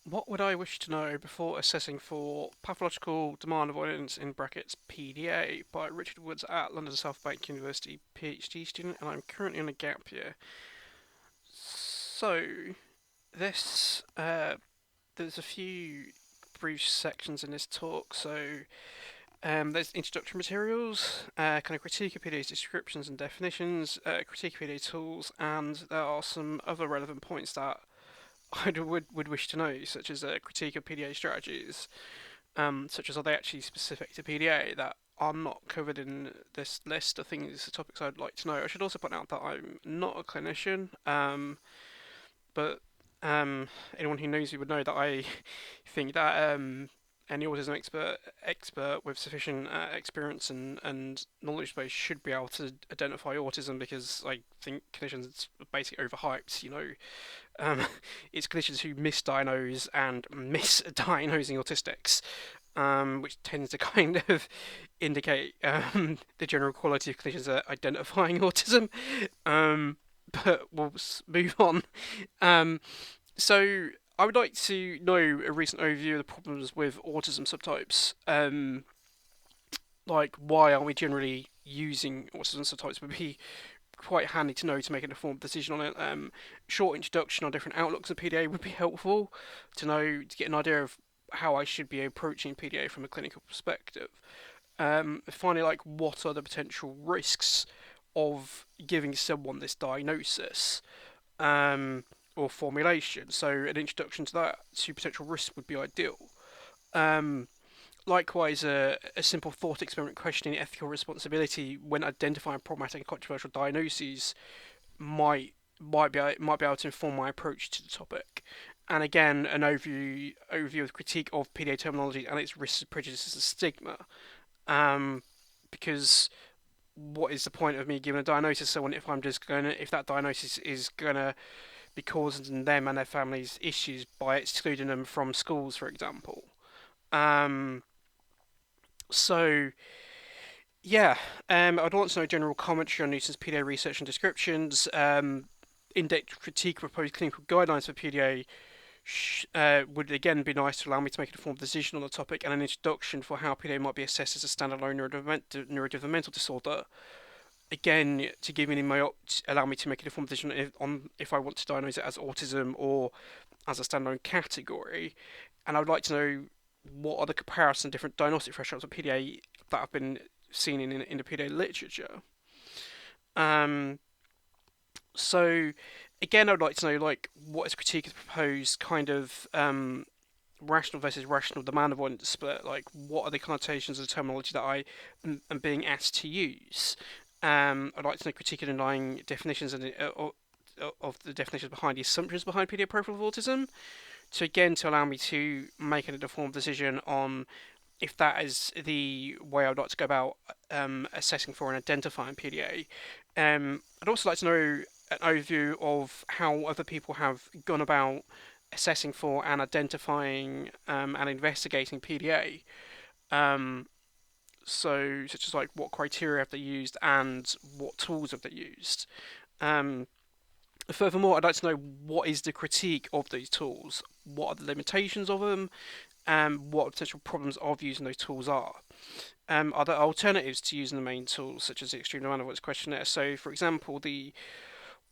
What would I wish to know before assessing for Pathological Demand-Avoidance in brackets PDA by Richard Woods at London South Bank University, PhD student, and I'm currently on a gap year. So, this, there's a few brief sections in this talk. So, there's introductory materials, kind of critique of PDA's descriptions and definitions, critique of PDA tools, and there are some other relevant points that I would wish to know, such as a critique of PDA strategies, such as are they actually specific to PDA that are not covered in this list of things, topics I'd like to know. I should also point out that I'm not a clinician, but um, anyone who knows me would know that I think that any autism expert with sufficient experience and knowledge base should be able to identify autism, because I think clinicians are basically overhyped. Um, it's clinicians who misdiagnose and misdiagnosing autistics, which tends to kind of indicate the general quality of clinicians at identifying autism. But we'll move on. Um, so I would like to know a recent overview of the problems with autism subtypes. Like, why aren't we generally using autism subtypes? Would be quite handy to know to make an informed decision on it. Short introduction on different outlooks of PDA would be helpful to know, to get an idea of how I should be approaching PDA from a clinical perspective. Finally, like, what are the potential risks of giving someone this diagnosis or formulation? So an introduction to that, to potential risks, would be ideal. Um, Likewise, a simple thought experiment questioning ethical responsibility when identifying problematic and controversial diagnoses might be able to inform my approach to the topic. And again, an overview of critique of PDA terminology and its risks, prejudices, and stigma. Because what is the point of me giving a diagnosis to someone if that diagnosis is gonna be causing them and their families issues by excluding them from schools, for example. Um, so yeah, I'd want to know general commentary on Newton's PDA research and descriptions, in-depth critique of proposed clinical guidelines for PDA would again be nice to allow me to make an informed decision on the topic, and an introduction for how PDA might be assessed as a standalone neurodevelopmental disorder. Again, to give me allow me to make an informed decision if I want to diagnose it as autism or as a standalone category. And I would like to know what are the comparison different diagnostic thresholds of PDA that have been seen in the PDA literature. Um, so again, I'd like to know, like, what is critique of the proposed kind of rational versus rational demand avoidance split. Like, what are the connotations of the terminology that I am being asked to use? I'd like to know critique of underlying definitions of the definitions behind the assumptions behind PDA profile of autism. So again, to allow me to make an informed decision on if that is the way I'd like to go about assessing for and identifying PDA. I'd also like to know an overview of how other people have gone about assessing for and identifying and investigating PDA. Um, so, such as, like, what criteria have they used and what tools have they used. Um, Furthermore, I'd like to know what is the critique of these tools, what are the limitations of them, and what potential problems of using those tools are. Are there alternatives to using the main tools, such as the Extreme Demand-Avoidance Questionnaire? So, for example, the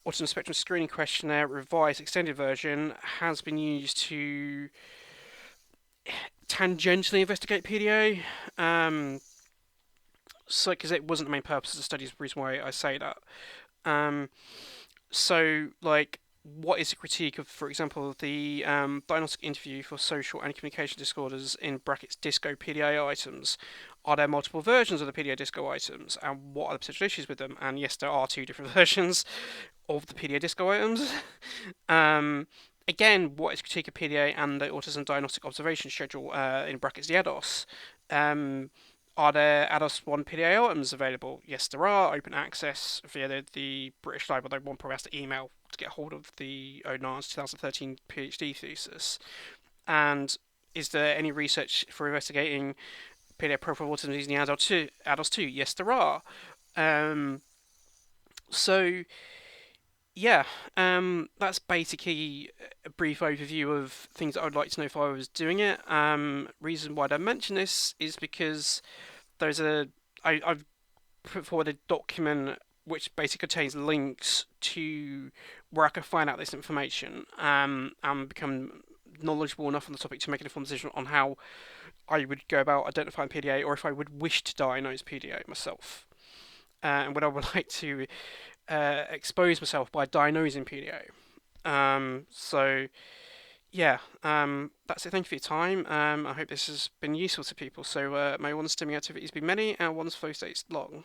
Autism Spectrum Screening Questionnaire revised extended version has been used to tangentially investigate PDA. So, because it wasn't the main purpose of the study, is the reason why I say that. Um, so, like, what is the critique of, for example, the diagnostic interview for social and communication disorders in brackets DISCO PDA items? Are there multiple versions of the PDA DISCO items, and what are the potential issues with them? And yes, there are two different versions of the PDA DISCO items. um, Again, what is critique of PDA and the Autism Diagnostic Observation Schedule in brackets the ADOS? Are there ADOS 1 PDA items available? Yes, there are. Open access via the British Library, although one probably has to email to get hold of the Onar's 2013 PhD thesis. And is there any research for investigating PDA profile autism using the ADOS 2? Yes, there are. Um, so yeah, that's basically a brief overview of things that I'd like to know if I was doing it. Reason why I mention this is because there's I've put forward a document which basically contains links to where I can find out this information, and become knowledgeable enough on the topic to make an informed decision on how I would go about identifying PDA, or if I would wish to diagnose PDA myself, and what I would like to expose myself by diagnosing PDA. So yeah, that's it. Thank you for your time. I hope this has been useful to people. So may one's stimming activities be many and one's flow states long.